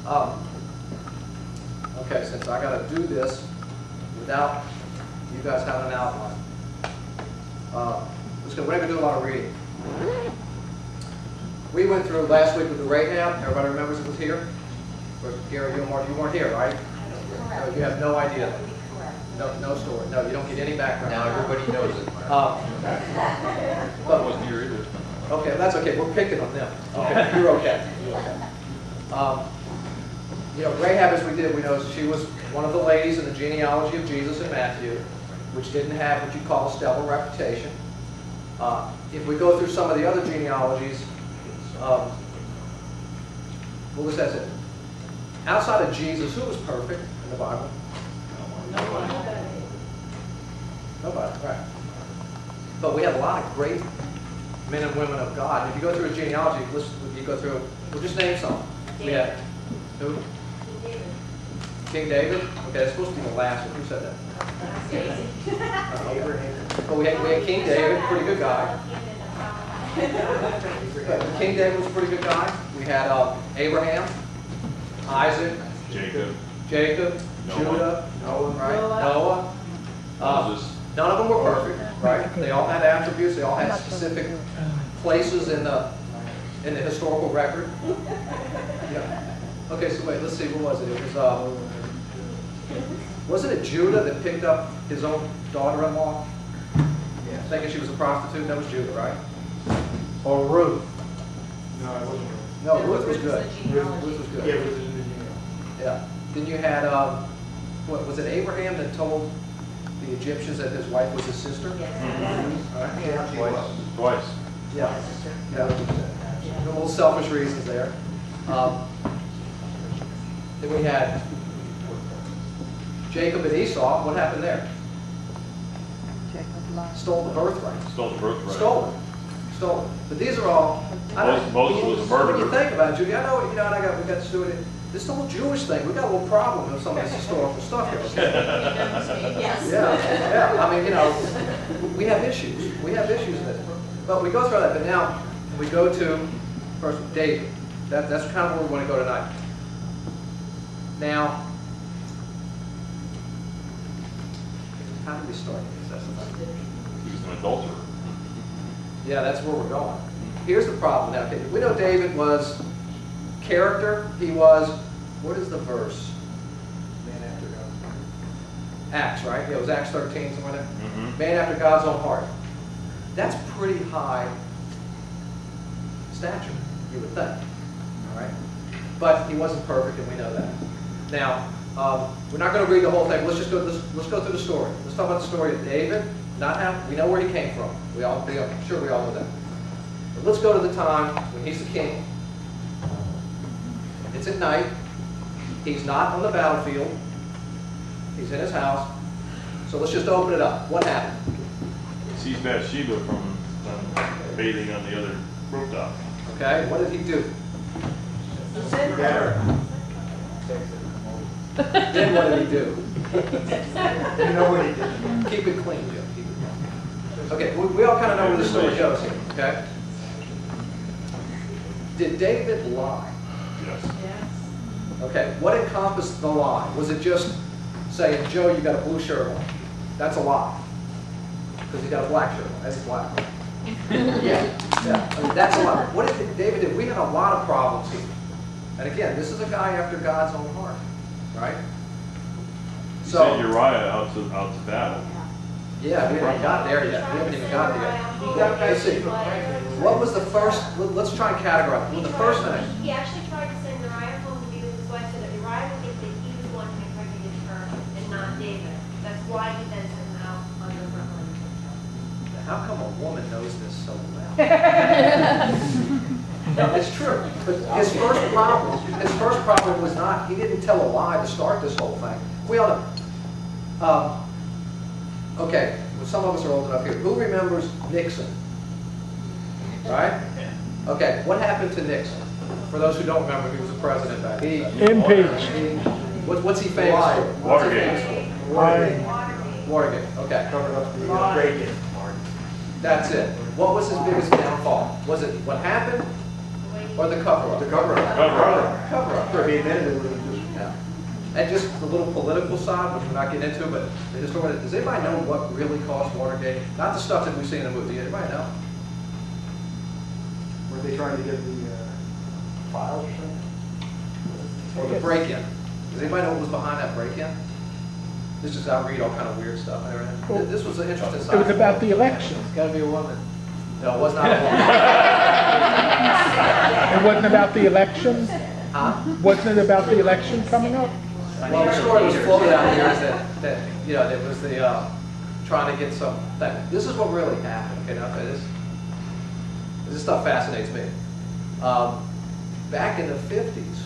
Okay, since I got to do this without you guys having an outline, we're going to do a lot of reading. We went through last week with the Rahab. Everybody remembers it was here? Or Gary, you weren't here, right? No, you have no idea. No story. No, you don't get any background. Now everybody knows it. But, Wasn't here either. okay, that's okay. We're picking on them. Okay, you're okay. You're okay. You know, Rahab, as we did, we know she was one of the ladies in the genealogy of Jesus in Matthew, which didn't have what you call a stellar reputation. If we go through some of the other genealogies, well, this says it. Outside of Jesus, who was perfect in the Bible? Nobody, right. But we have a lot of great men and women of God. If you go through a genealogy, we'll just name some. We have who? King David. Okay, that's supposed to be the last one. Who said that? Abraham. Well, we had King David, pretty good guy. King David was a pretty good guy. We had Abraham, Isaac, Jacob, Judah, right? Noah. Moses. None of them were perfect, right? They all had attributes. They all had specific places in the historical record. Yeah. Okay, so wait, let's see. What was it? It was wasn't it Judah that picked up his own daughter-in-law, thinking she was a prostitute? That was Judah, right? Or Ruth? No, it wasn't Ruth. No, Ruth was good. Ruth was good. Yeah, it was in the Yeah. Then you had what was it? Abraham that told the Egyptians that his wife was his sister? Yeah, Twice. Yeah. Yeah. A little selfish reasons there. Then we had Jacob and Esau. What happened there? Stole the birthright. Stole the birthright. Stole it. But these are all. Moses was a murderer. When you think about it, Judy, I know, and we got to do it. This whole Jewish thing, we got a little problem with some of this historical stuff here. Okay? Yes. Yeah. I mean, we have issues. We have issues with it. But we go through that. But now we go to first David. That's kind of where we want to go tonight. Now, how do we start this? He was an adulterer. Yeah, that's where we're going. Here's the problem now. Okay, we know David was character. He was, what is the verse? Man after God. Acts, right? Yeah, it was Acts 13, somewhere there. Mm-hmm. Man after God's own heart. That's pretty high stature, you would think. All right? But he wasn't perfect, and we know that. Now, we're not going to read the whole thing. Let's go through the story. Let's talk about the story of David. We know where he came from. I'm sure we all know that. But let's go to the time when he's the king. It's at night. He's not on the battlefield. He's in his house. So let's just open it up. What happened? He sees Bathsheba from bathing on the other rooftop. Okay, what did he do? Then what did he do? You know what he did. Keep it clean, Jim. Keep it clean. Okay, we all kind of know where the story goes here, okay? Did David lie? Yes. Okay, what encompassed the lie? Was it just saying, Joe, you got a blue shirt on? That's a lie. Because he got a black shirt on. That's black. Yeah. I mean, that's a lie. What did David do? We have a lot of problems here. And again, this is a guy after God's own heart, right? He sent Uriah out to battle. Yeah, we haven't got there yet. We haven't even got there yet. Let's see. What was the first, let's try and categorize. Well, the first thing. He actually tried to send Uriah home to be with his wife so that Uriah would think that he was the one who impregnated her and not David. That's why he then sent him out on the front line. How come a woman knows this so well? It's true. But his first problem was not, he didn't tell a lie to start this whole thing. We all know. Okay, well, some of us are old enough here. Who remembers Nixon? Right? Okay, what happened to Nixon? For those who don't remember, he was a president back then. Impeached. What's he famous for? What's he famous for? Watergate. Okay. Covered up the break-in. That's it. What was his biggest downfall? Was it what happened? Or the cover-up? The cover-up. Cover-up. Cover-up. So he admitted it was just, Yeah. And just the little political side, which we're not getting into, but the historical, does anybody know what really caused Watergate? Not the stuff that we see in the movie. Anybody know? were they trying to get the files or something? Or the break-in? Does anybody know what was behind that break-in? This is, I read all kind of weird stuff and everything. Well, This was an interesting side. It was about the election. It's gotta be a woman. No, it was not a It wasn't about the election? woman. Huh? Wasn't it about the election coming up? Well, the story was floated out here is that, you know, there was the, trying to get some, this is what really happened, okay, now, this stuff fascinates me. Back in the 50s,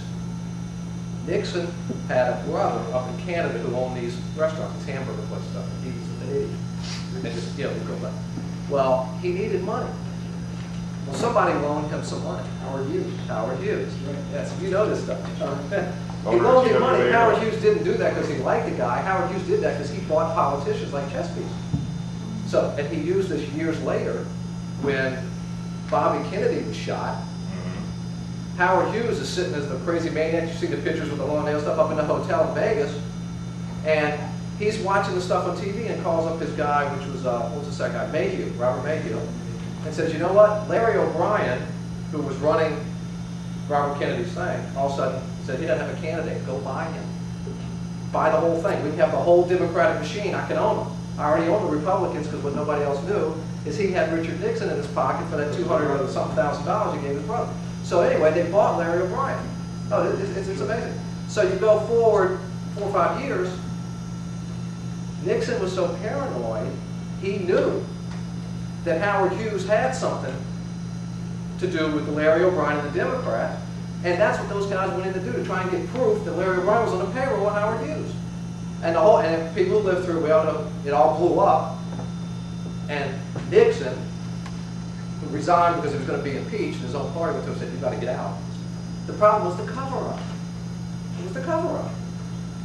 Nixon had a brother up in Canada who owned these restaurants, these hamburger place stuff, and he was an idiot. And just, you know, he goes like, well, he needed money. Well, somebody loaned him some money. Howard Hughes. Howard Hughes. Yes, you know this stuff. He loaned him money. Howard Hughes didn't do that because he liked the guy. Howard Hughes did that because he bought politicians like chess pieces. So, and he used this years later when Bobby Kennedy was shot. Howard Hughes is sitting as the crazy maniac. You see the pictures with the long nail stuff up in the hotel in Vegas. And he's watching the stuff on TV and calls up his guy, which was, what was the second guy? Mayhew, Robert Mayhew. And says, you know what? Larry O'Brien, who was running Robert Kennedy's thing, all of a sudden said, he doesn't have a candidate. Go buy him. Buy the whole thing. We can have the whole Democratic machine. I can own them. I already own the Republicans because what nobody else knew is he had Richard Nixon in his pocket for that $200,000 he gave his brother. So anyway, they bought Larry O'Brien. Oh, it's amazing. So you go forward 4 or 5 years, Nixon was so paranoid, he knew that Howard Hughes had something to do with Larry O'Brien and the Democrats, and that's what those guys went in to do, to try and get proof that Larry O'Brien was on the payroll of Howard Hughes. And the whole, and people who lived through it, we all know, it all blew up, and Nixon, who resigned because he was going to be impeached, and his own party went to him and said, you've got to get out. The problem was the cover-up. It was the cover-up.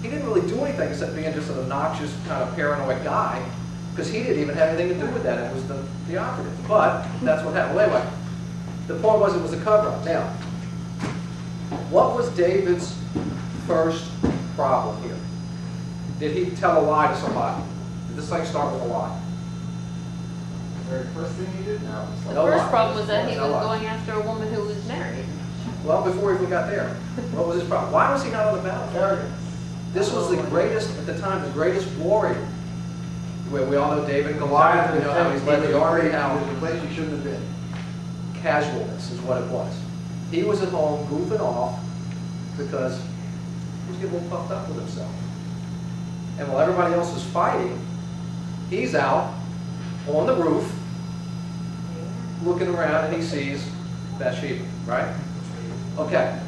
He didn't really do anything except being just an obnoxious, kind of paranoid guy, because he didn't even have anything to do with that. It was the operative. But that's what happened. Well, anyway, the point was it was a cover-up. Now, what was David's first problem here? Did he tell a lie to somebody? Did this thing start with a lie? The very first thing he did? No, the No first lie. problem was that he No was lie. going after a woman who was married. Well, before he even got there, what was his problem? Why was he not on the battlefield? This was the greatest, at the time, the greatest warrior. We all know David and Goliath, we know how he's led the army, how He was in a place he shouldn't have been. casualness is what it was. He was at home goofing off because he was getting a little puffed up with himself. And while everybody else is fighting, he's out on the roof looking around and he sees Bathsheba, right? Okay.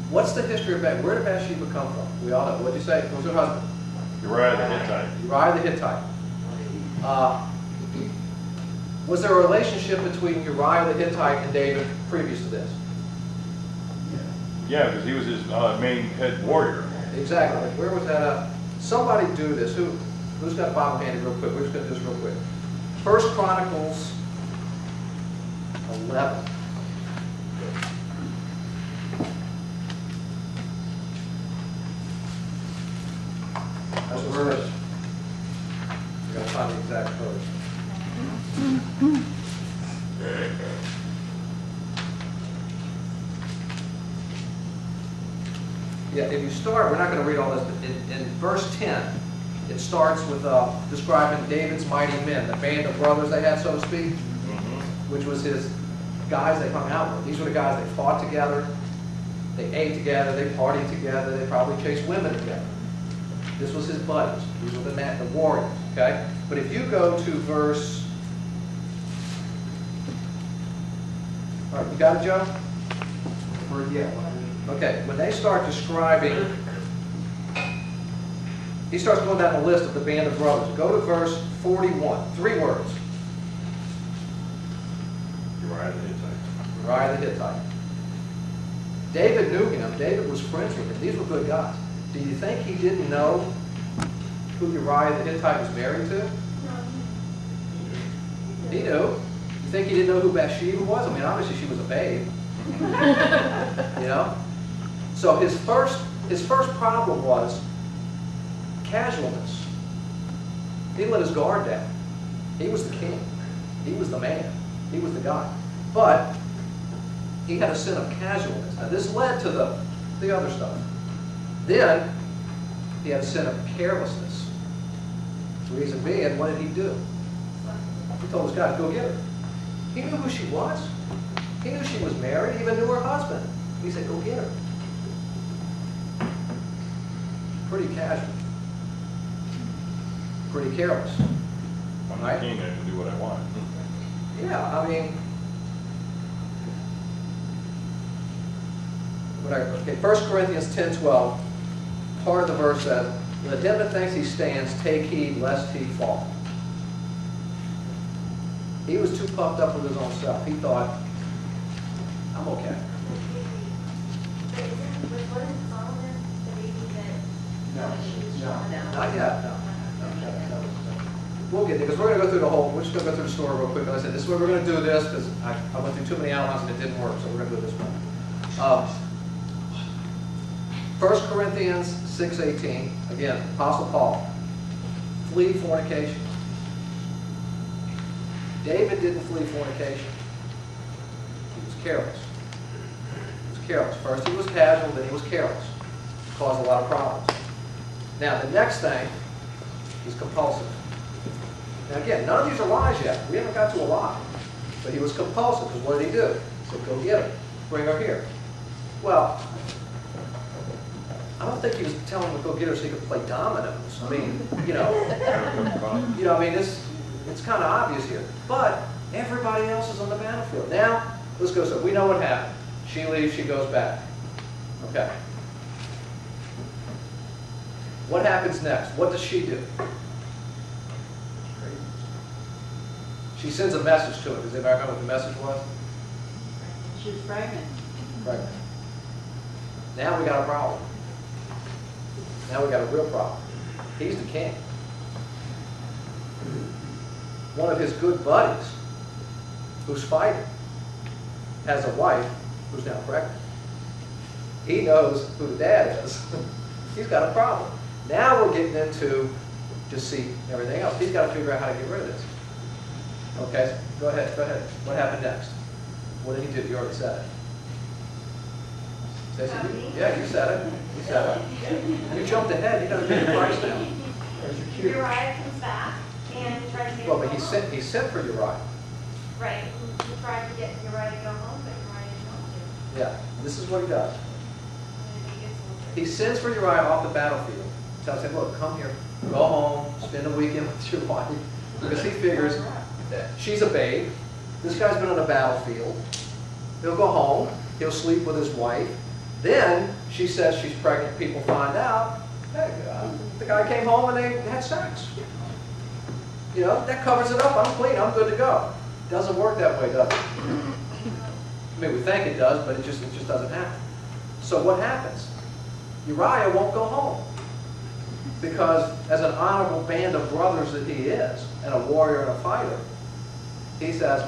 What's the history of Bathsheba? Where did Bathsheba come from? We all know. What did you say? Who was her husband? Uriah the Hittite. Uriah the Hittite. Was there a relationship between Uriah the Hittite and David previous to this? Yeah, because he was his main head warrior. Exactly. Where was that? Somebody do this. Who's got a Bible handy real quick? We're just going to do this real quick. 1 Chronicles 11. That's the verse. We got to find the exact verse. Yeah, if you start, we're not going to read all this, but in verse 10, it starts with describing David's mighty men, the band of brothers they had, so to speak, which was his guys they hung out with. These were the guys they fought together, they ate together, they partied together, they probably chased women together. This was his buddies. These were the warriors, okay? But if you go to verse... All right, you got it, Joe? Okay, when they start describing... He starts going down the list of the band of brothers. Go to verse 41. 3 words. Uriah the Hittite. Uriah the Hittite. David knew him. David was friends with him. These were good guys. Do you think he didn't know who Uriah the Hittite was married to? He knew. You think he didn't know who Bathsheba was? I mean, obviously she was a babe. You know? So his first problem was casualness. He let his guard down. He was the king. He was the man. He was the guy. But he had a sin of casualness. Now this led to the other stuff. Then he had a sin of carelessness. Reason being, what did he do? He told his guy to go get her. He knew who she was. He knew she was married. He even knew her husband. He said, go get her. Pretty casual. Pretty careless. I'm Right. the king, I can do what I want. Yeah, I mean, okay, 1 Corinthians 10:12, part of the verse says, let him that thinks he stands take heed lest he fall. He was too puffed up with his own self. He thought, I'm okay. But wasn't Solomon the baby that? Not yet, no. We'll get there, because we're going to go through the whole, we're just going to go through the story real quick. Like I said, this is where we're going to do this, because I went through too many outlines and it didn't work, so we're going to do it this way. 1 Corinthians 6:18, again, Apostle Paul, flee fornication. David didn't flee fornication. He was careless. He was careless. First he was casual, then he was careless. Caused a lot of problems. Now the next thing is compulsive. Now again, none of these are lies yet. We haven't got to a lie. But he was compulsive, because what did he do? He said, go get her. Bring her here. Well, I don't think he was telling him to go get her so he could play dominoes. I mean, you know, I mean, it's kind of obvious here. But everybody else is on the battlefield. Now, let's go. So we know what happened. She leaves, she goes back. Okay. What happens next? What does she do? She sends a message to him. Does anybody remember what the message was? She was pregnant. Pregnant. Now we got a problem. Now we got a real problem. He's the king. One of his good buddies, who's fighting, has a wife who's now pregnant. He knows who the dad is. He's got a problem. Now we're getting into deceit and everything else. He's got to figure out how to get rid of this. Okay, go ahead, go ahead. What happened next? What did he do? You already said it. Stacey, yeah, you said it. You said it. You jumped ahead. You got to pay the price now. Uriah comes back and tries to get Well, him but to go home. he sent for Uriah. Right, he tried to get Uriah to go home, but Uriah didn't want to. Yeah, this is what he does. And he gets home. He sends for Uriah off the battlefield. Tells him, look, come here. Go home. Spend a weekend with your wife. Because he figures that she's a babe. This guy's been on the battlefield. He'll go home. He'll sleep with his wife. Then she says she's pregnant. People find out. Hey, the guy came home and they had sex. You know, that covers it up. I'm clean. I'm good to go. Doesn't work that way, does it? I mean, we think it does, but it just doesn't happen. So what happens? Uriah won't go home. Because as an honorable band of brothers that he is, and a warrior and a fighter, he says,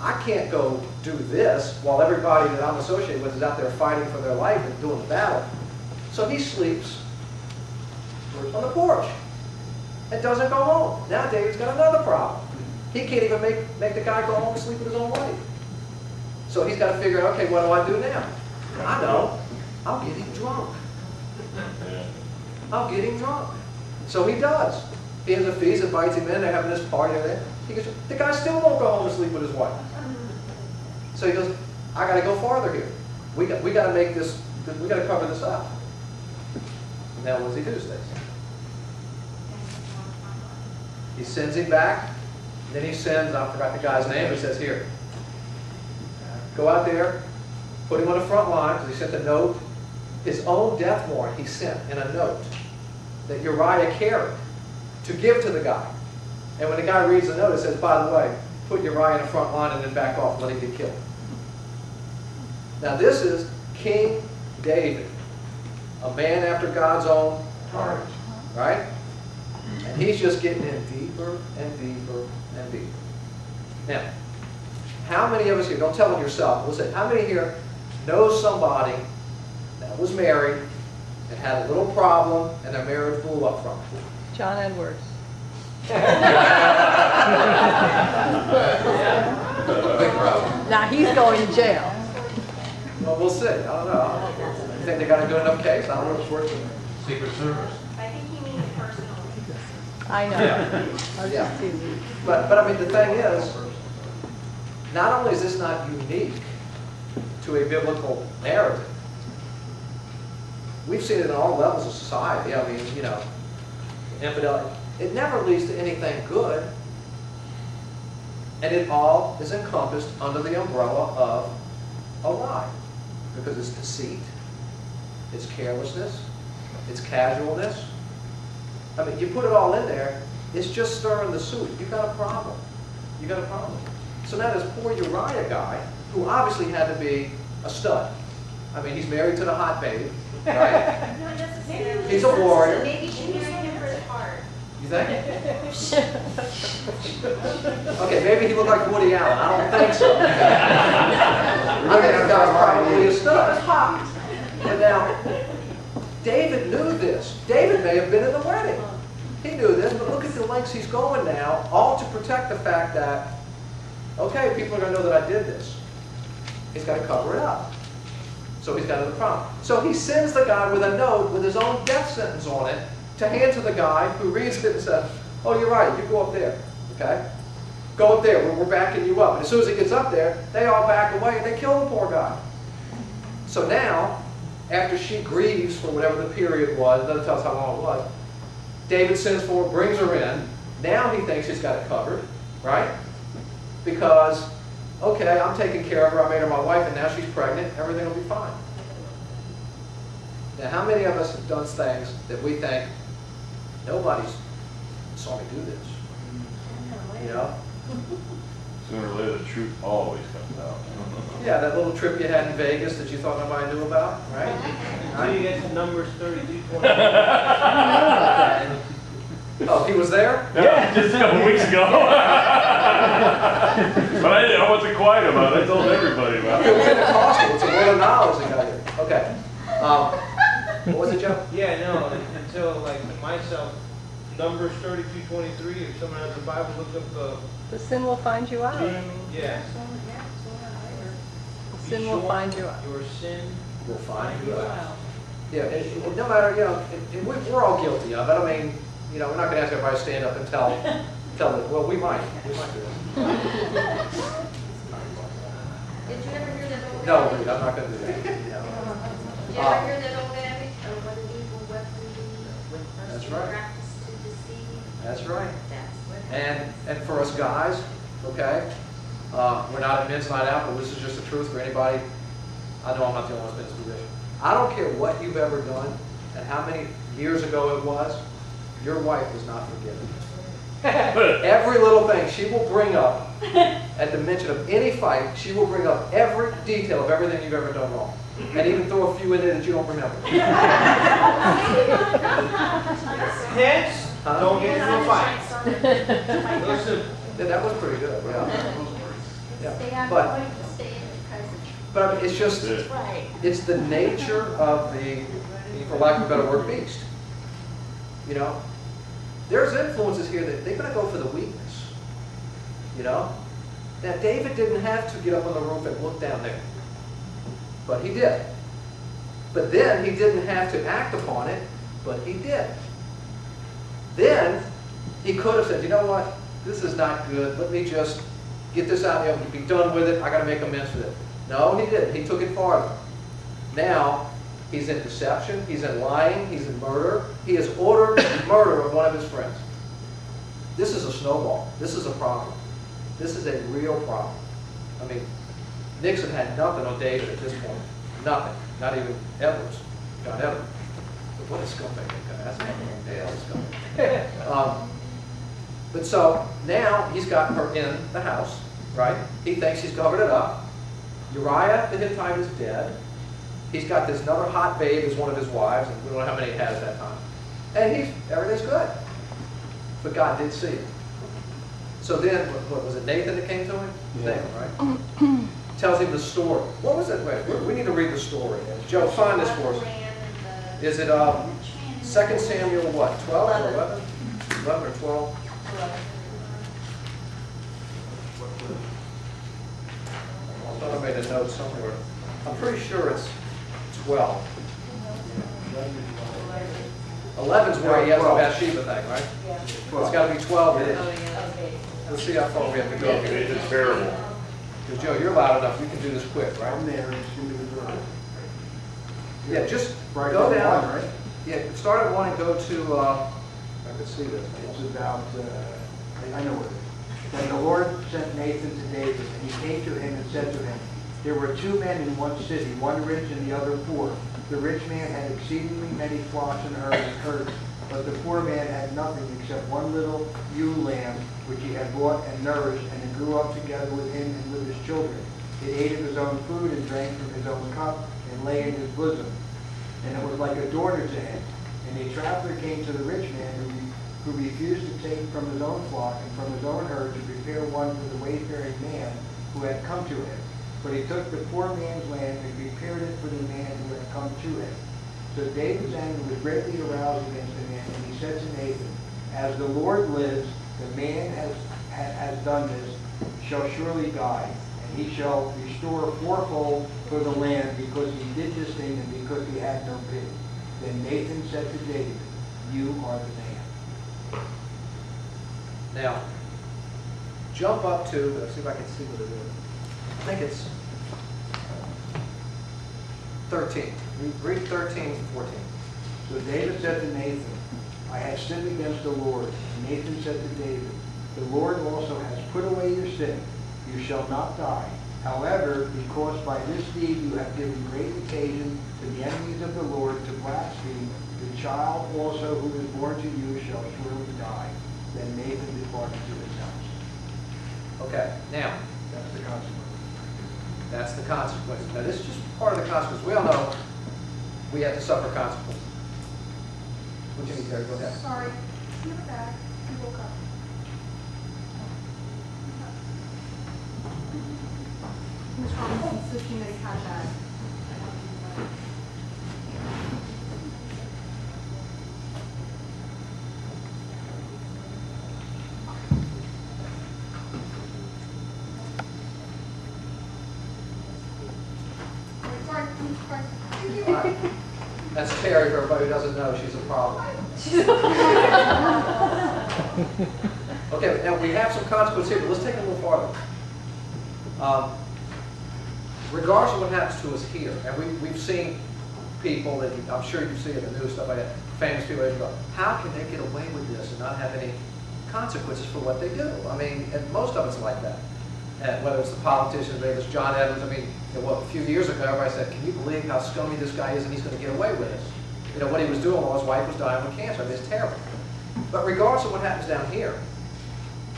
I can't go do this while everybody that I'm associated with is out there fighting for their life and doing the battle. So he sleeps on the porch and doesn't go home. Now David's got another problem. He can't even make the guy go home and sleep with his own wife. So he's got to figure out, okay, what do I do now? I know. I'll get him drunk. I'll get him drunk. So he does. He has a feast, invites him in, they're having this party there. He goes, the guy still won't go home and sleep with his wife. So he goes, I got to go farther here. We got to make this, we got to cover this up. Now what does he do, Stacey? He sends him back. Then he sends, I forgot the guy's name, he says, here, go out there, put him on the front line, because he sent a note. His own death warrant he sent in a note that Uriah carried to give to the guy. And when the guy reads the note, it says, by the way, put Uriah in the front line and then back off and let him get killed. Now this is King David, a man after God's own heart, right? And he's just getting in deeper and deeper and deeper. Now, how many of us here, don't tell on yourself, we'll say, how many here knows somebody that was married and had a little problem, and their marriage blew up from it? John Edwards. Big problem. Now he's going to jail. Well, we'll see. I don't know. You think they got a good enough case? I don't know if it's working. Secret Service. I think he means personally. I know. I was Yeah. just teasing. But I mean, the thing is, not only is this not unique to a biblical narrative, we've seen it in all levels of society. I mean, you know, infidelity. It never leads to anything good. And it all is encompassed under the umbrella of a lie. Because it's deceit, it's carelessness, it's casualness. I mean, you put it all in there, it's just stirring the soup. You've got a problem. You've got a problem. So now this poor Uriah guy, who obviously had to be a stud. I mean, he's married to the hot babe, right? Not necessarily. He's a warrior. Maybe she married him for his heart. You think? Okay, maybe he looked like Woody Allen. I don't think so. I think that guy's probably a stud. But now, David knew this. David may have been in the wedding. He knew this, but look at the lengths he's going now, all to protect the fact that, okay, people are going to know that I did this. He's got to cover it up. So he's got another problem. So he sends the guy with a note with his own death sentence on it to hand to the guy who reads it and says, oh, you're right, you go up there, okay? Go up there, we're backing you up. And as soon as he gets up there, they all back away and they kill the poor guy. So now, after she grieves for whatever the period was, it doesn't tell us how long it was, David sends for her, brings her in. Now he thinks he's got it covered, right? Because, okay, I'm taking care of her, I made her my wife, and now she's pregnant, everything will be fine. Now, how many of us have done things that we think, nobody's saw me do this? You know? Sooner or later, the truth always comes out. Yeah, that little trip you had in Vegas that you thought nobody knew about, right? So you get to Numbers 32:20. Oh, he was there? Yeah, just a couple weeks ago. But I wasn't quiet about it. I told everybody about It it. was Pentecostal. It's a word of knowledge that got here. Okay. What was it, Joe? Yeah, no, until like myself, Numbers 32:23, if someone has the Bible, look up The sin will find you out. I mean, yeah. the sin will find you out. Your sin We'll find you out. Yeah, and no matter, you know, we're all guilty of it. I mean, you know, we're not going to ask everybody to stand up and tell them. Well, we might. We might do that. Did you ever hear that old No, adage? Reed, I'm not going to do that. Did you ever hear that old adage? Oh, what an evil weapon when That's first right. practice to deceive. That's right. That's what And for us guys, okay, we're not at men's night out, but this is just the truth for anybody. I know I'm not the only one that's been in this position. I don't care what you've ever done and how many years ago it was, your wife is not forgiven. Every little thing she will bring up at the mention of any fight, she will bring up every detail of everything you've ever done wrong. And even throw a few in there that you don't remember. hence, don't get into a fight. Listen, Yeah, that was pretty good, yeah. Stay Yeah. out But, of the way, stay in the present. but I mean, it's just, That's it. Right. it's the nature of the, for lack of a better word, beast. You know? There's influences here that they're going to go for the weakness. You know? Now, David didn't have to get up on the roof and look down there. But he did. But then he didn't have to act upon it, but he did. Then he could have said, you know what? This is not good. Let me just get this out there and be done with it. I got to make amends for it. No, he didn't. He took it farther. Now, he's in deception, he's in lying, he's in murder. He has ordered the murder of one of his friends. This is a snowball. This is a problem. This is a real problem. I mean, Nixon had nothing on David at this point. Nothing. Not even Edwards. John Edwards. But what a scumbag that guy. That's a scumbag. But so, now he's got her in the house, right? He thinks he's covered it up. Uriah the Hittite is dead. He's got this another hot babe as one of his wives, and we don't know how many he had at that time. And everything's good. But God did see it. So then, what was it, Nathan that came to him? Yeah. Nathan, right? tells him the story. What was it? Wait, we need to read the story. Joe, find this for us. Is it 2 Samuel what? 12 or 11? 11 or 12? I thought I made a note somewhere. I'm pretty sure it's 12. 11's where he has the Bathsheba thing, right? It's got to be 12. It is. Let's see how far we have to go here. It's terrible. Because Joe, you're loud enough. You can do this quick, right? I'm there, it's going to be the Yeah, just Right, go go down. on, right? Yeah, start at 1 and go to, I could see this. It's about, I know what it is. Then the Lord sent Nathan to David, and he came to him and said to him, there were 2 men in one city, one rich and the other poor. The rich man had exceedingly many flocks and herds, but the poor man had nothing except one little ewe lamb, which he had bought and nourished, and it grew up together with him and with his children. It ate of his own food and drank from his own cup and lay in his bosom. And it was like a daughter to him. And a traveler came to the rich man who refused to take from his own flock and from his own herd to prepare one for the wayfaring man who had come to him. But he took the poor man's lamb and prepared it for the man who had come to him. So David's anger was greatly aroused against the man, and he said to Nathan, as the Lord lives, the man has done this, shall surely die, and he shall restore fourfold for the land, because he did this thing and because he had no pity. Then Nathan said to David, you are the man. Now, jump up to, let's see if I can see what it is. I think it's 13. Read 13 to 14. So David said to Nathan, I have sinned against the Lord. And Nathan said to David, the Lord also has put away your sin. You shall not die. However, because by this deed you have given great occasion to the enemies of the Lord to blaspheme, the child also who is born to you shall surely die. Then Nathan departed to his house. Okay, now, That's the consequence. that's the consequence. Now, this is just part of the consequence. We all know we have to suffer consequences. What you need, Terry? Go ahead. Sorry, give it back, you woke up. Ms. Robinson, switching the cat bag. Sorry, thank you. That's Terry, for everybody who doesn't know, she's a problem. Okay, now we have some consequences here, but let's take it a little farther. Regardless of what happens to us here, and we've seen people that I'm sure you see in the news, stuff like that, famous people that go, how can they get away with this and not have any consequences for what they do? I mean, and most of it's like that. And whether it's the politicians, whether it's John Edwards, I mean, a few years ago, everybody said, can you believe how scummy this guy is and he's going to get away with this? You know, what he was doing while his wife was dying with cancer. I mean, it's terrible. But regardless of what happens down here,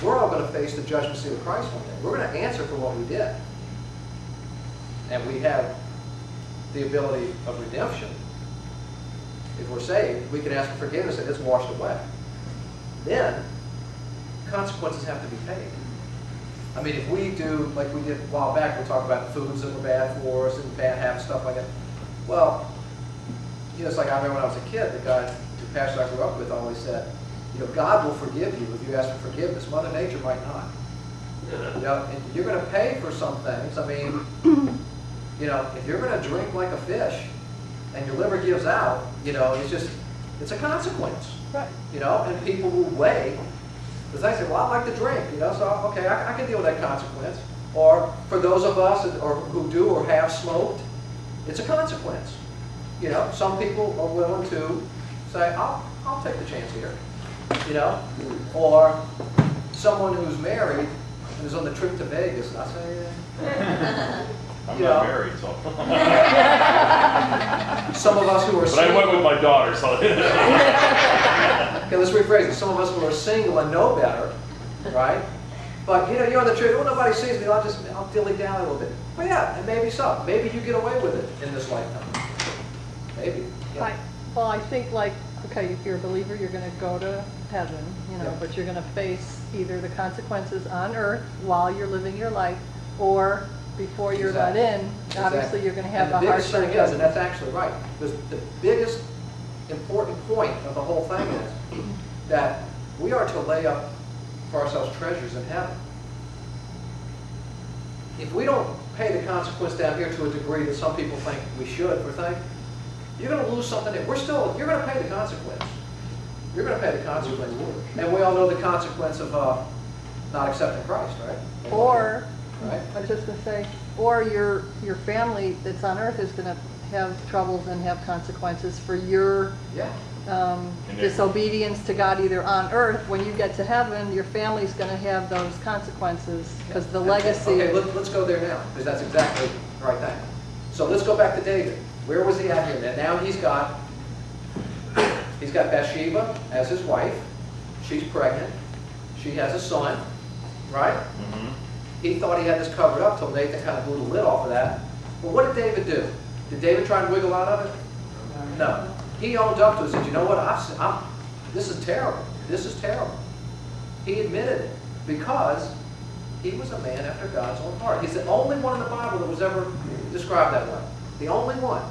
we're all going to face the judgment seat of Christ one day. We're going to answer for what we did. And we have the ability of redemption. If we're saved, we can ask for forgiveness and it's washed away. Then, consequences have to be paid. I mean, if we do, like we did a while back, we talked about foods that were bad for us and bad habits, stuff like that. Well, you know, it's like I remember when I was a kid, the guy, the pastor I grew up with always said, you know, God will forgive you if you ask for forgiveness. Mother Nature might not. You know, and you're going to pay for some things. I mean, you know, if you're going to drink like a fish and your liver gives out, you know, it's a consequence. Right. You know, and people will weigh. Because I say, well, I like to drink, you know, so okay, I can deal with that consequence. Or for those of us who do or have smoked, it's a consequence. You know, some people are willing to say, I'll take the chance here. You know, or someone who's married and is on the trip to Vegas, and I say, I'm you not know. married, so. Some of us who are But I went with my daughter, so. Okay, let's rephrase it. Some of us who are single and know better, right? But you know, you're on the trip. Well, nobody sees me. I'll dilly down a little bit. Well, yeah, and maybe so. Maybe you get away with it in this lifetime. Maybe. Yeah. Well, I think like, okay, if you're a believer, you're going to go to heaven, you know, Yeah. but you're going to face either the consequences on earth while you're living your life, or before you're let in, obviously you're gonna have a And the biggest harsher thing is, and judgment. that's actually right, the biggest important point of the whole thing is that we are to lay up for ourselves treasures in heaven. If we don't pay the consequence down here to a degree that some people think we should, you're going to lose something. You're going to pay the consequence. You're going to pay the consequence. And we all know the consequence of not accepting Christ, right? Or, Right? I was just gonna say, or your family that's on earth is gonna have troubles and have consequences for your Yeah. disobedience to God either on earth. When you get to heaven, your family's gonna have those consequences because the legacy. Okay, let's go there now, because that's exactly the right thing. So let's go back to David. Where was he at here? And now he's got Bathsheba as his wife. She's pregnant. She has a son, right? Mm-hmm. He thought he had this covered up till Nathan kind of blew the lid off of that. But what did David do? Did David try and wiggle out of it? No. He owned up to it and said, you know what, this is terrible. This is terrible. He admitted it because he was a man after God's own heart. He's the only one in the Bible that was ever described that way. The only one.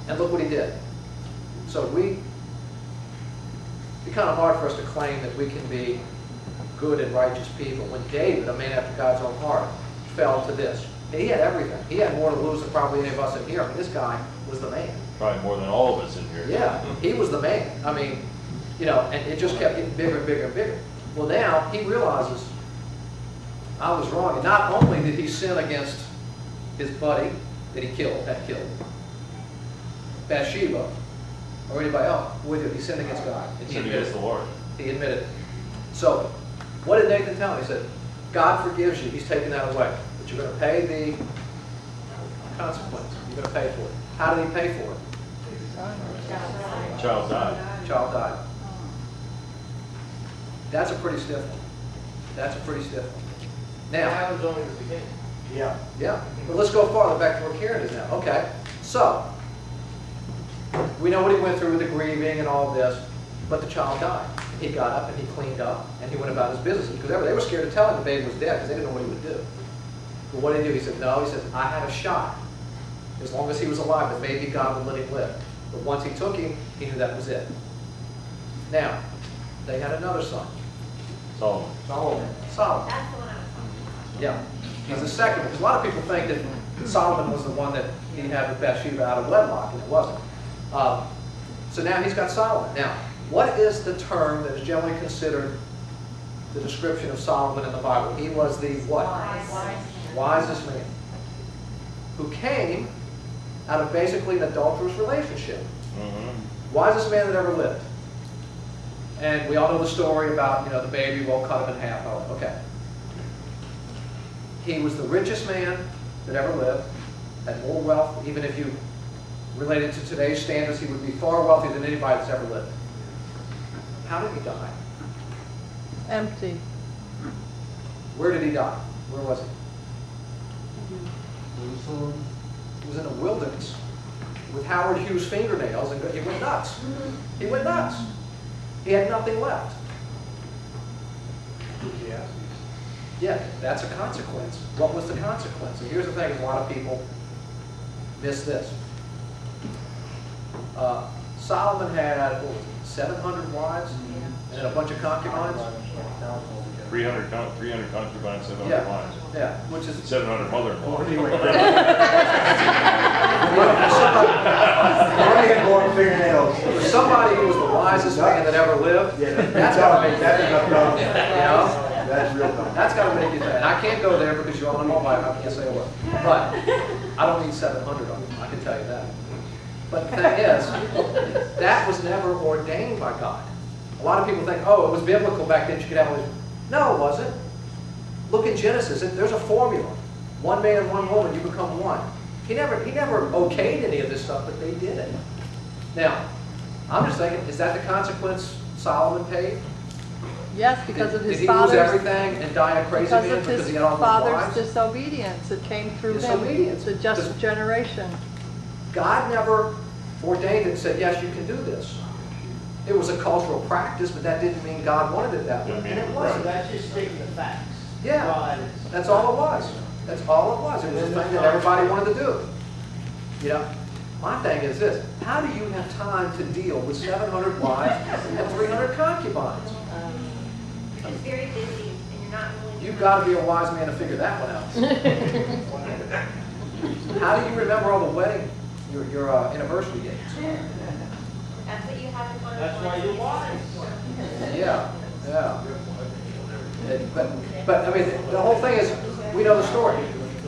And look what he did. So it'd be kind of hard for us to claim that we can be good and righteous people when David, a man after God's own heart, fell to this. He had everything. He had more to lose than probably any of us in here. I mean, this guy was the man. Probably more than all of us in here. Yeah, he was the man. I mean, and it just kept getting bigger and bigger and bigger. Well, now he realizes, I was wrong. And not only did he sin against his buddy that had killed, Bathsheba, or anybody else, he sinned against God. And Sin against the Lord. He admitted it. So, what did Nathan tell him? He said, God forgives you. He's taken that away. But you're going to pay the consequence. You're going to pay for it. How did he pay for it? Child died. Child died. That's a pretty stiff one. That's a pretty stiff one. Now, That was only the beginning. Yeah. yeah. But let's go farther back to where Karen is now. Okay. So, we know what he went through with the grieving and all of this, but the child died. He got up and he cleaned up and he went about his business because they were scared to tell him the baby was dead because they didn't know what he would do. But what did he do? He said, no, he said, I had a shot. As long as he was alive, but maybe God would let him live. But once he took him, he knew that was it. Now, they had another son. Solomon. Solomon. That's the one I was talking about. Yeah. He's the second one. Because a lot of people think that Solomon was the one that he had with Bathsheba out of wedlock, and it wasn't. So now he's got Solomon. Now, what is the term that is generally considered the description of Solomon in the Bible? He was the what? Wisest man. Who came out of basically an adulterous relationship. Mm-hmm. Wisest man that ever lived. And we all know the story about, the baby won't cut him in half. Oh, okay. He was the richest man that ever lived, had more wealth. Even if you related to today's standards, he would be far wealthier than anybody that's ever lived. How did he die? Empty. Where did he die? Where was he? He was in a wilderness with Howard Hughes fingernails, and he went nuts. He went nuts. He had nothing left. Yeah, that's a consequence. What was the consequence? And here's the thing, a lot of people miss this. Solomon had 700 wives and a bunch of concubines. 300 concubines, 700 Yeah, wives. yeah, which is 700 mother-in-law. for somebody who was the wisest man that ever lived. That's got to make that That's real dumb. That's got to make you think. And I can't go there because you all know my wife. I can't say a word. But I don't need 700 of them. I can tell you that. But the thing is, that was never ordained by God. A lot of people think, oh, it was biblical back then. You could have all these. No, it wasn't. Look in Genesis. There's a formula. One man and one woman, you become one. He never okayed any of this stuff, but they did it. Now, I'm just thinking, is that the consequence Solomon paid? Yes, because of Did his he lose father's, everything and die a crazy because man of because his he had all those father's wives? disobedience. It came through him. Disobedience. The just generation. God never ordained it and said, yes, you can do this. It was a cultural practice, but that didn't mean God wanted it that way. And it So wasn't. that's just stating the facts. Yeah, Well, that is- that's all it was. That's all it was. It was a thing that everybody wanted to do. You know, my thing is this: how do you have time to deal with 700 wives and 300 concubines? You're just very busy and you're not willing to. You've got to be a wise man to figure that one out. How do you remember all the wedding, your anniversary dates? That's what you have in mind. That's why you're wise. Yeah, yeah. But I mean, the whole thing is, we know the story.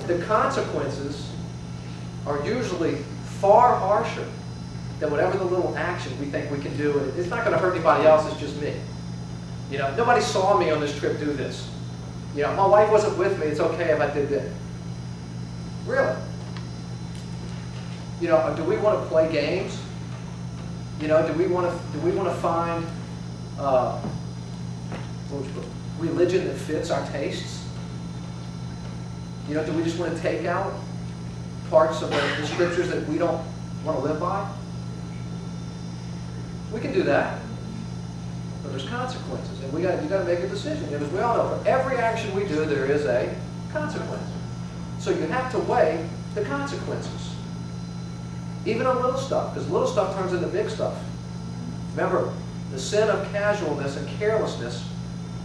The consequences are usually far harsher than whatever the little action we think we can do. And it's not going to hurt anybody else, it's just me. You know, nobody saw me on this trip do this. You know, my wife wasn't with me, it's okay if I did this. Really? You know, do we want to play games? You know, do we want to find religion that fits our tastes? You know, do we just want to take out parts of the scriptures that we don't want to live by? We can do that, but there's consequences, and you got to make a decision. And as we all know, for every action we do, there is a consequence. So you have to weigh the consequences, even on little stuff, because little stuff turns into big stuff. Remember, the sin of casualness and carelessness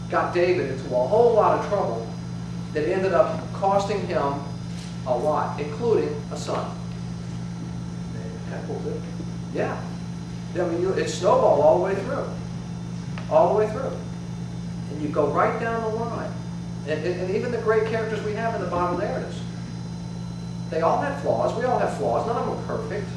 got David into a whole lot of trouble that ended up costing him a lot, including a son. Yeah. I mean, it snowballed all the way through. All the way through. And you go right down the line. And even the great characters we have in the Bible narratives, they all had flaws. We all have flaws. None of them are perfect.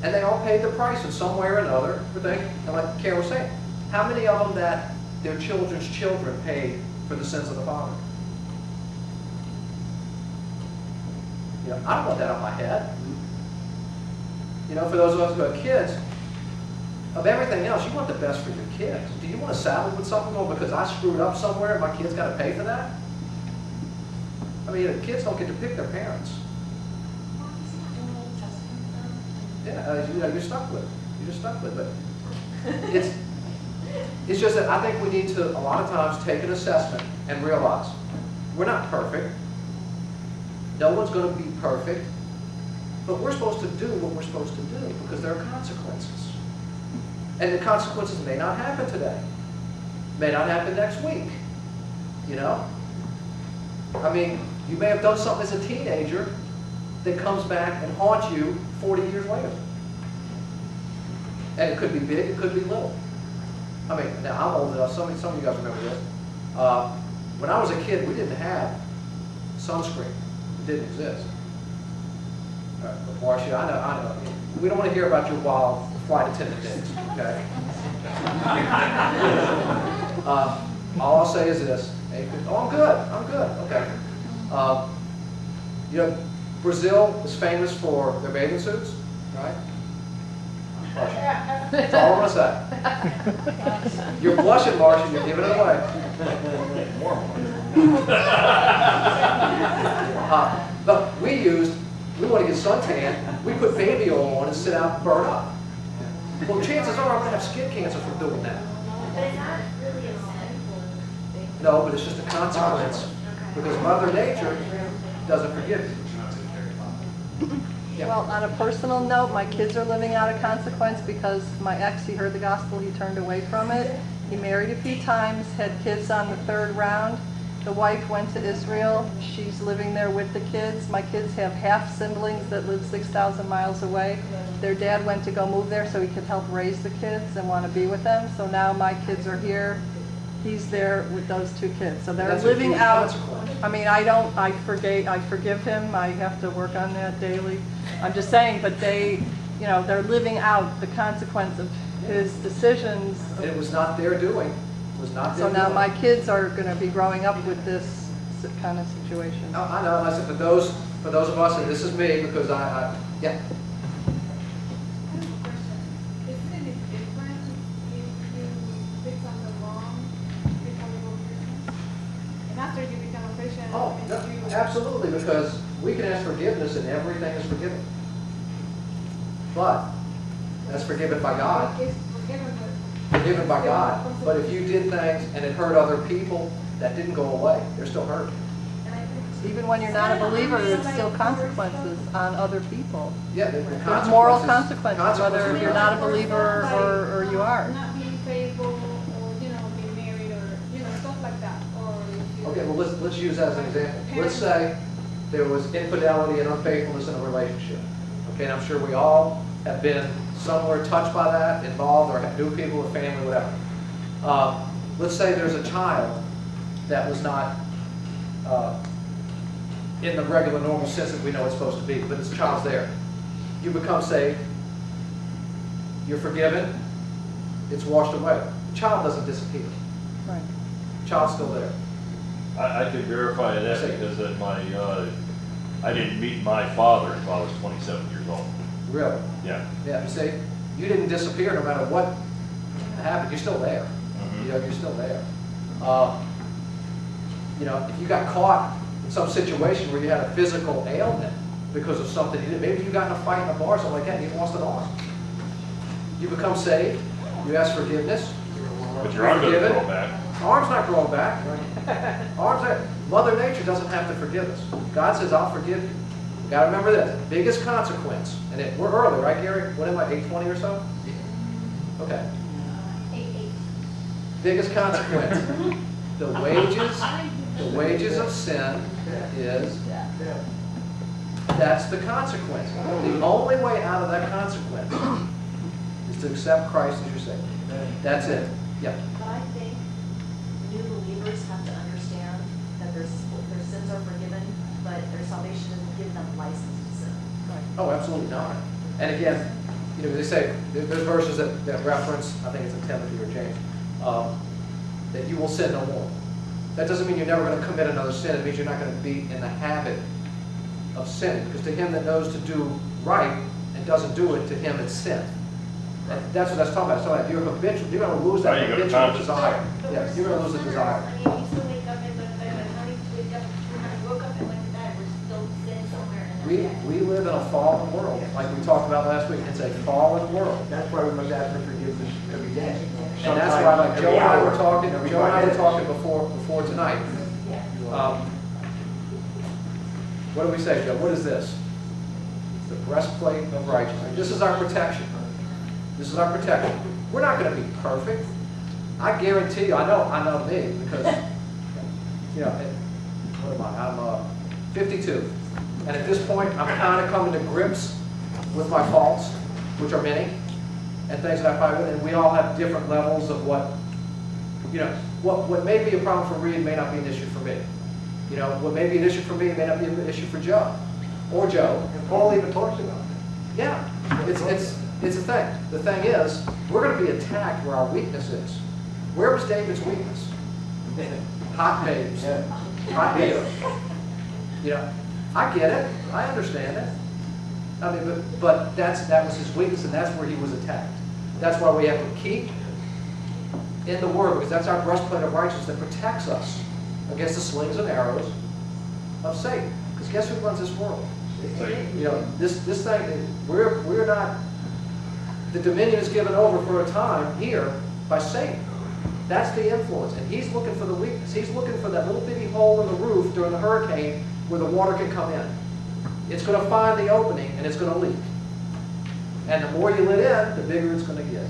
And they all paid the price in some way or another. And like Karen was saying, how many of them that their children's children paid for the sins of the father? You know, I don't want that on my head. You know, for those of us who have kids, of everything else, you want the best for your kids. Do you want to saddle with something, oh, because I screwed up somewhere and my kids got to pay for that? I mean, kids don't get to pick their parents. Yeah, you know, you're stuck with it. You're just stuck with it. But it's just that I think we need to, a lot of times, take an assessment and realize we're not perfect. No one's going to be perfect. But we're supposed to do what we're supposed to do because there are consequences. And the consequences may not happen today. May not happen next week. You know? I mean, you may have done something as a teenager that comes back and haunts you 40 years later. And it could be big, it could be little. I mean, now I'm old enough, some of you guys remember this. When I was a kid, we didn't have sunscreen. It didn't exist. But Marcia, I know. We don't want to hear about your wild flight attendant days, okay? All I'll say is this. Oh, I'm good, okay. You know, Brazil is famous for their bathing suits, right? That's all I'm going to say. You're blushing, Marcia, you're giving it away. But we want to get suntan, we put baby oil on and sit out and burn up. Well, chances are I'm going to have skin cancer from doing that. But it's not really a sinful thing. No, but it's just a consequence. Because Mother Nature doesn't forgive you. Yeah. Well, on a personal note, my kids are living out a consequence because my ex, he heard the gospel, he turned away from it. He married a few times, had kids on the third round. The wife went to Israel. She's living there with the kids. My kids have half siblings that live 6,000 miles away. Their dad went to go move there so he could help raise the kids and want to be with them. So now my kids are here. He's there with those two kids. So they're That's living a huge out. consequence. I mean, I forgive him. I have to work on that daily. I'm just saying, but they're living out the consequence of his decisions. And it was not their doing. It was not their So now doing. my kids are going to be growing up with this kind of situation. I know. I said for those of us, and this is me because yeah. Isn't it different if you fix on the wrong before you go Christian? And after you become a Christian, Oh, no, absolutely, because we can ask forgiveness and everything is forgiven. But that's forgiven by God. It's forgiven, but Forgiven by God. But if you did things and it hurt other people, that didn't go away. They're still hurt. and I think Even when you're not a believer, there's still consequences on other people. Yeah, the There's moral consequences. consequences, whether you're not a believer or you are. Not being faithful, or, being married, or, stuff like that, or. Okay, well, let's use that as an example. Let's say there was infidelity and unfaithfulness in a relationship. Okay, and I'm sure we all have been somewhere touched by that, involved, or knew people, or family, whatever. Let's say there's a child that was not in the regular, normal sense that we know it's supposed to be, but this child's there. You become saved. You're forgiven. It's washed away. The child doesn't disappear. Right. The child's still there. I can verify that because at I didn't meet my father until I was 27 years old. Really? Yeah. Yeah, you see, you didn't disappear no matter what happened. You're still there. You're still there. If you got caught in some situation where you had a physical ailment because of something you did, maybe you got in a fight in a bar or something like that, and you lost an arm. You become saved. You ask forgiveness. But your arm doesn't grow back. Arm's not growing back. Mother Nature doesn't have to forgive us. God says, I'll forgive you. You got to remember this. Biggest consequence, and we're early, right, Gary? What am I, 8:20 or so? Okay. Biggest consequence. The wages of sin is, that's the consequence. The only way out of that consequence is to accept Christ as your Savior. That's it. Yeah. But I think new believers have to understand that their sins are forgiven, but their salvation doesn't give them license to sin. Oh, absolutely not. And again, they say, there's verses that reference, I think it's in Timothy or James, that you will sin no more. That doesn't mean you're never going to commit another sin. It means you're not going to be in the habit of sinning. Because to him that knows to do right and doesn't do it, to him it's sin. And that's what that's talking about. It's talking about you're habitual. You're going to lose that habitual desire. Yes, you're going to lose the desire. I mean, we still wake up and go to bed, but how many wake up, we woke up and went to bed, we're still sitting somewhere in that. We live in a fallen world, like we talked about last week. It's a fallen world. That's why we must ask for forgiveness every day. And that's why, like Joe and I were talking before tonight. What do we say, Joe? What is this? It's the breastplate of righteousness. This is our protection. This is our protection. We're not going to be perfect. I guarantee you, I know me, because, what am I? I'm 52. And at this point, I'm kind of coming to grips with my faults, which are many, and things that I find with, and we all have different levels of what may be a problem for Reed may not be an issue for me. What may be an issue for me may not be an issue for Joe, or Joe. And Paul even talks about it. Yeah, it's a thing. The thing is, we're going to be attacked where our weakness is. Where was David's weakness? Hot babes. Hot babes. I get it. I understand it. I mean, but that was his weakness, and that's where he was attacked. That's why we have to keep in the Word, because that's our breastplate of righteousness that protects us against the slings and arrows of Satan. Because guess who runs this world? This thing, we're not, the dominion is given over for a time here by Satan. That's the influence. And he's looking for the weakness. He's looking for that little bitty hole in the roof during the hurricane where the water can come in. It's going to find the opening and it's going to leak. And the more you let in, the bigger it's going to get.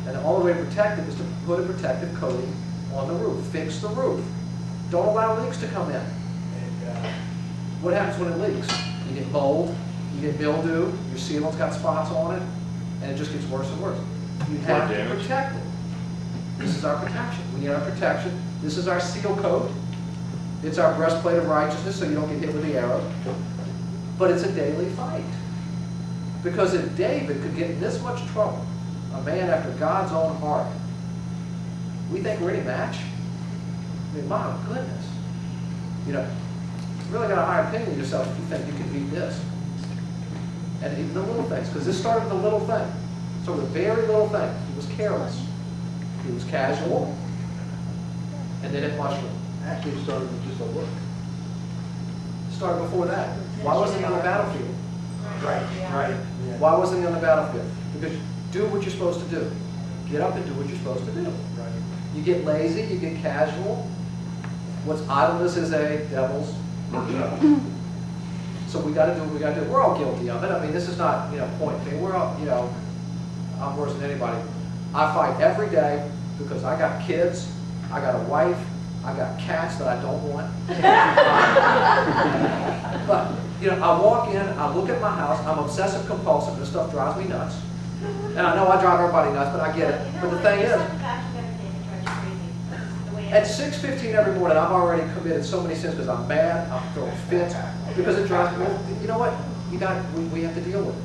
And the only way to protect it is to put a protective coating on the roof. Fix the roof. Don't allow leaks to come in. What happens when it leaks? You get mold, you get mildew, your sealant's got spots on it, and it just gets worse and worse. You have to protect it. This is our protection. We need our protection. This is our seal coat. It's our breastplate of righteousness so you don't get hit with the arrow. But it's a daily fight. Because if David could get in this much trouble, a man after God's own heart, we think we're any match? I mean, my goodness. You really got a high opinion of yourself if you think you can beat this. And even the little things, because this started with a little thing. So the very little thing. He was careless. He was casual. And then it mushroomed. Actually, it started with just a look. It started before that. Why wasn't he on the battlefield? Right. Yeah. Why wasn't he on the battlefield? Because do what you're supposed to do. Get up and do what you're supposed to do. Right. You get lazy, you get casual. What's idleness is a devil's So we gotta do what we gotta do. We're all guilty of it. I mean, this is not, point thing. We're all, I'm worse than anybody. I fight every day because I got kids, I got a wife, I got cats that I don't want. But, I walk in, I look at my house, I'm obsessive compulsive, this stuff drives me nuts. And I know I drive everybody nuts, but I get it. But the thing is, at 6:15 every morning, I'm already committed so many sins because I'm mad, I'm throwing fits, because it drives me. Well, you know what? We have to deal with it.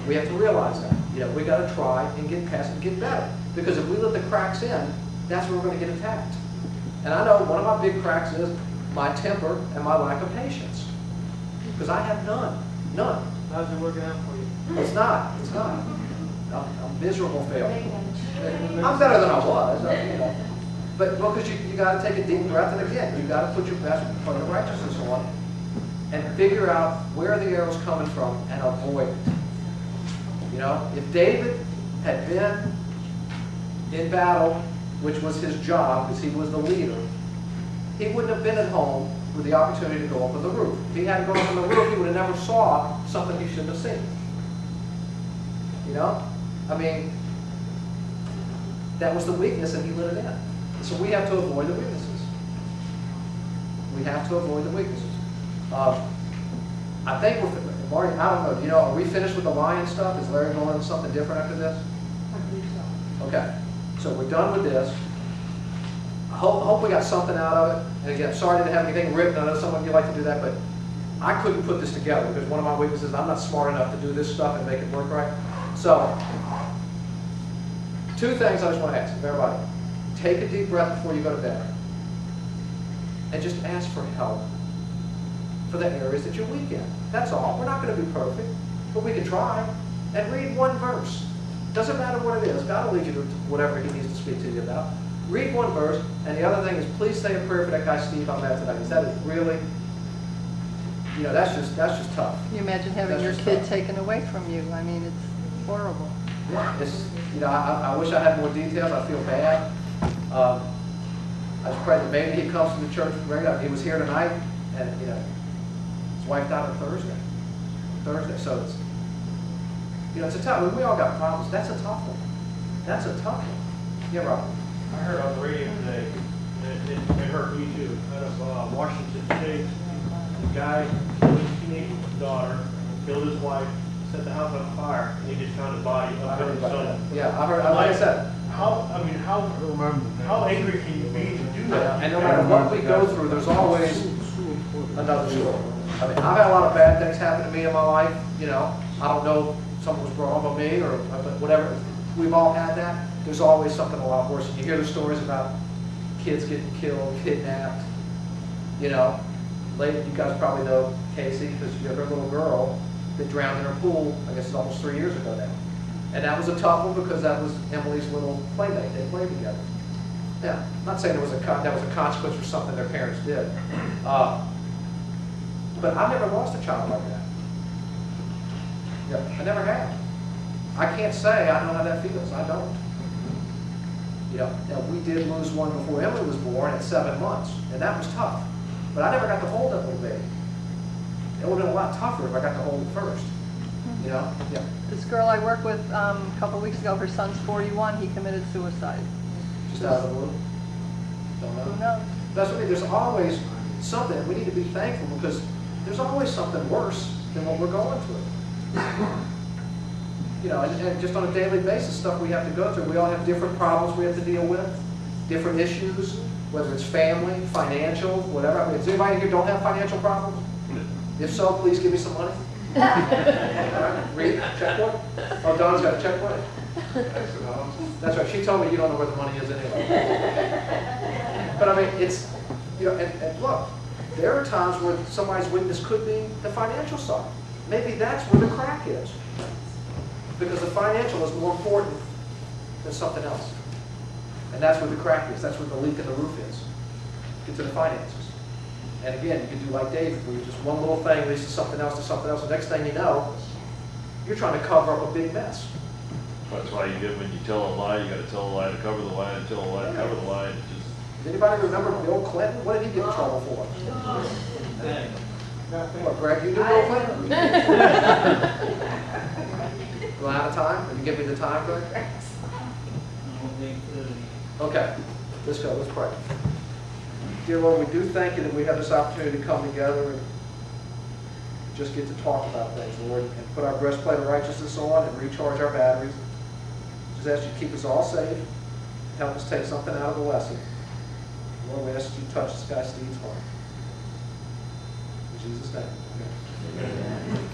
We have to realize that. We got to try and get past and get better. Because if we let the cracks in, that's where we're going to get attacked. And I know one of my big cracks is my temper and my lack of patience. Because I have none. None. How's it working out for you? It's not. It's not. I'm a miserable failure. I'm better than I was. But because you got to take a deep breath, and again, you got to put your best foot of righteousness on, and figure out where the arrow's coming from and avoid it. If David had been in battle, which was his job because he was the leader, he wouldn't have been at home with the opportunity to go up on the roof. If he hadn't gone up on the roof, he would have never saw something he shouldn't have seen. I mean, that was the weakness, and he let it in. So we have to avoid the weaknesses. We have to avoid the weaknesses. I think Marty, I don't know, are we finished with the lion stuff? Is Larry going to something different after this? I believe so. Okay, so we're done with this. I hope we got something out of it. And again, sorry I didn't have anything written. I know some of you like to do that, but I couldn't put this together because one of my weaknesses is I'm not smart enough to do this stuff and make it work right. So, two things I just want to ask everybody. Take a deep breath before you go to bed. And just ask for help for the areas that you're weak in. That's all. We're not going to be perfect, but we can try. And read one verse. Doesn't matter what it is. God will lead you to whatever He needs to speak to you about. Read one verse, and the other thing is, please say a prayer for that guy Steve on that tonight. Because that is really, that's just tough. Can you imagine having your kid taken away from you? I mean, it's horrible. Yeah, it's, I wish I had more details. I feel bad. I just pray that maybe he comes to the church. He was here tonight, and his wife died on Thursday. So it's, it's a tough. We all got problems. That's a tough one. That's a tough one. Yeah, Robert. I heard on the radio today, and it hurt me too, out of Washington State, the guy killed his teenage daughter, killed his wife, set the house on fire, and he just found his body I up heard in the about sun. that. Yeah, I heard. Like I said, How angry can you be to do that? and no matter what we go through, there's always another story. I mean, I've had a lot of bad things happen to me in my life. I don't know if someone was brought up on me or whatever. We've all had that. There's always something a lot worse. And you hear the stories about kids getting killed, kidnapped. You guys probably know Casey because you have her little girl that drowned in her pool. I guess it's almost 3 years ago now. And that was a tough one because that was Emily's little playmate. They played together. Yeah, I'm not saying that was a consequence for something their parents did. But I've never lost a child like that. Yeah, I never have. I can't say I know how that feels. I don't. Now we did lose one before Emily was born at 7 months, and that was tough. But I never got to hold that little baby. It would have been a lot tougher if I got to hold it first. Yeah. This girl I work with a couple weeks ago, her son's 41, he committed suicide. Just out of the blue. Don't know. Who knows? That's what I mean. There's always something. We need to be thankful because there's always something worse than what we're going through. And just on a daily basis, stuff we have to go through. We all have different problems we have to deal with, different issues, whether it's family, financial, whatever. I mean, does anybody here don't have financial problems? If so, please give me some money. All right, read, checkbook. Oh, Don's got a checkbook. That's right. She told me you don't know where the money is anyway. But I mean, it's, and look, there are times where somebody's weakness could be the financial side. Maybe that's where the crack is. Because the financial is more important than something else. And that's where the crack is. That's where the leak in the roof is. Get to the finances. And again, you can do like David, where you just one little thing leads to something else, to something else. The next thing you know, you're trying to cover up a big mess. That's why when you tell a lie, you got to tell a lie to cover the lie, and tell a lie to cover the lie. Does anybody remember Bill Clinton? What did he get in trouble for? What, Greg, you do real quick? Run out of time? Will you give me the time, Greg? Okay, let's go, let's pray. Dear Lord, we do thank you that we have this opportunity to come together and just get to talk about things, Lord, and put our breastplate of righteousness on and recharge our batteries. Just ask you to keep us all safe, help us take something out of the lesson. Lord, we ask you to touch this guy Steve's heart. In Jesus' name, amen.